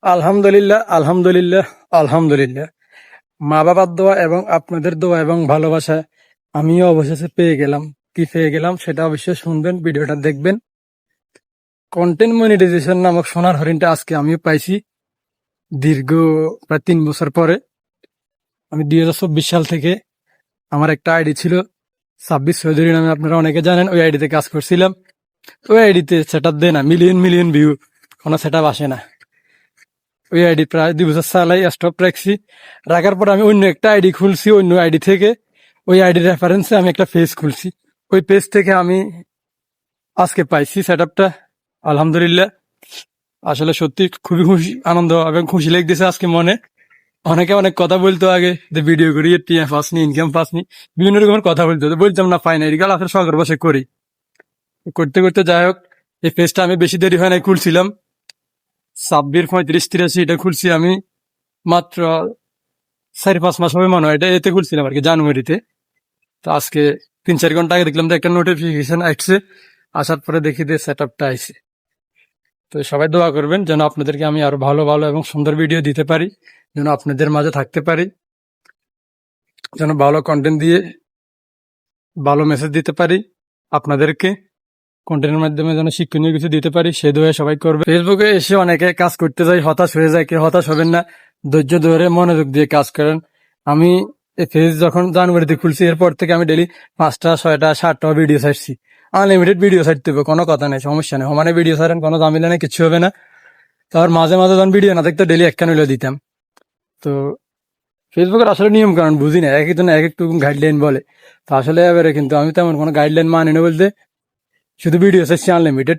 আলহামদুলিল্লাহ, আলহামদুলিল্লাহ, আলহামদুলিল্লাহ। মা বাবার দোয়া এবং আপনাদের দোয়া এবং ভালোবাসা আমিও অবশেষে পেয়ে গেলাম। কি পেয়ে গেলাম সেটা অবশ্যই শুনবেন, ভিডিওটা দেখবেন। কন্টেন্ট মনিটাইজেশন নামক সোনার হরিণটা আজকে আমিও পাইছি দীর্ঘ প্রায় 3 বছর পরে। আমি 2024 সাল থেকে আমার একটা আইডি ছিল সাব্বির চৌধুরী নামে, আপনারা অনেকে জানেন। ওই আইডিতে কাজ করছিলাম। ওই আইডিতে সেট আপ দেয় না, মিলিয়ন মিলিয়ন ভিউ, কোনো সেট আপ আসে না। ওই আইডি প্রায় 2 বছর চালাই স্টপ রাখছি। রাখার পর আমি অন্য একটা আইডি খুলছি, অন্য আইডি থেকে ওই আইডির রেফারেন্সে আমি একটা পেজ খুলছি। ওই পেজ থেকে আমি আজকে পাইছি সেট আপটা। আলহামদুলিল্লাহ, আসলে সত্যি খুবই খুশি, আনন্দ এবং খুশি লাগতেছে আজকে মনে। অনেকে অনেক কথা বলতো আগে যে ভিডিও করি, টিএম পাসনি, ইনকাম পাসনি, বিভিন্ন রকমের কথা বলতো। তো বলতাম না, পাই না, এগুলো আসলে শখের বসে করি। করতে করতে যাই হোক, এই পেজটা আমি বেশি দেরি হয় নাই খুলছিলাম। 26 35 83 এটা খুলছি আমি মাত্র 4 5 মাস হবে মনে হয়। এটা এতে খুলছিলাম আর কি, জানুয়ারিতে। তো আজকে 3 4 ঘন্টা আগে দেখলাম যে একটা নোটিফিকেশন আসছে। আসার পরে দেখি যে সেট আপটা আইছে। তো সবাই দোয়া করবেন যেন আপনাদেরকে আমি আরো ভালো ভালো এবং সুন্দর ভিডিও দিতে পারি, যেন আপনাদের মাঝে থাকতে পারি, যেন ভালো কন্টেন্ট দিয়ে ভালো মেসেজ দিতে পারি আপনাদেরকে, কন্টেন্টের মাধ্যমে যেন শিক্ষণীয় কিছু দিতে পারি, সে দোয়া সবাই করবে। ফেসবুকে এসে অনেকে কাজ করতে যায়, হতাশ হয়ে যায়। কেউ হতাশ হবেন না, ধৈর্য ধরে মনোযোগ দিয়ে কাজ করেন। আমি এই পেজ যখন জানুয়ারিতে খুলছি, এরপর থেকে আমি ডেলি 5টা 6টা 7টা ভিডিও ছাড়ছি। আনলিমিটেড ভিডিও ছাড়তে হবে, কোনো কথা নেই, সমস্যা নেই। সমানে ভিডিও ছাড়েন, কোনো ঝামেলা নেই, কিছু হবে না। তার মাঝে মাঝে যখন ভিডিও না দেখতো, ডেলি একখান হইলেও দিতাম। তো ফেসবুকের আসলে নিয়ম কারণ বুঝি না, এক একজন এক একটু গাইডলাইন বলে। তো আসলে এবারে কিন্তু আমি তেমন কোনো গাইডলাইন মানি না বলতে, শুধু ভিডিও চাইছি আনলিমিটেড।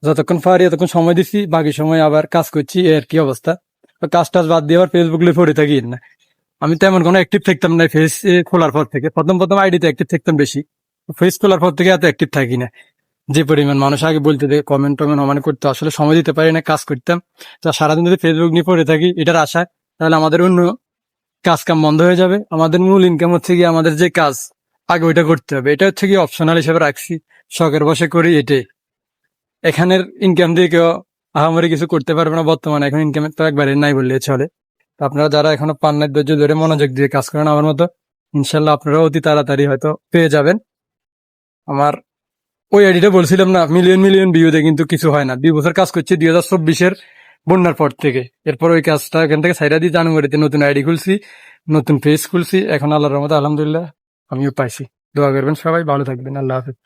যতক্ষণ পারি এতক্ষণ সময় দিচ্ছি, বাকি সময় আবার কাজ করছি, এর কি অবস্থা। কাজ টাজ বাদ দিয়ে আবার ফেসবুক লিয়ে পড়ে থাকি না। আমি তেমন কোনো অ্যাক্টিভ থাকতাম না ফেস খোলার পর থেকে। প্রথম প্রথম আইডিতে অ্যাক্টিভ থাকতাম বেশি, ফেস খোলার পর থেকে এত অ্যাক্টিভ থাকি না। যে পরিমাণ মানুষ আগে বলতে দেখে কমেন্ট টমেন্ট সমানে করতে, আসলে সময় দিতে পারি না, কাজ করতাম। তো সারাদিন যদি ফেসবুক নিয়ে পড়ে থাকি এটার আশায়, তাহলে আমাদের অন্য কাজ কাম বন্ধ হয়ে যাবে। আমাদের মূল ইনকাম হচ্ছে গিয়ে আমাদের যে কাজ, আগে ওইটা করতে হবে। এটা হচ্ছে গিয়ে অপশনাল হিসেবে রাখছি, শখের বসে করি এটাই। এখানের ইনকাম দিয়ে কেউ আহামরি কিছু করতে পারবে না বর্তমানে। এখন ইনকামের তো একবারে নাই বললে চলে। তো আপনারা যারা এখনো পান না, ধৈর্য ধরে মনোযোগ দিয়ে কাজ করেন আমার মতো, ইনশাল্লাহ আপনারা অতি তাড়াতাড়ি হয়তো পেয়ে যাবেন। আমার ওই আইডিটা বলছিলাম না, মিলিয়ন মিলিয়ন ভিউতে কিন্তু কিছু হয় না। 2 বছর কাজ করছি 2024-এর বন্যার পর থেকে। এরপর ওই কাজটা এখান থেকে সাইডা দিয়ে জানুয়ারিতে নতুন আইডি খুলছি, নতুন পেজ খুলছি। এখন আল্লাহর রহমতে আলহামদুলিল্লাহ আমিও পাইছি। দোয়া করবেন সবাই, ভালো থাকবেন। আল্লাহ হাফেজ।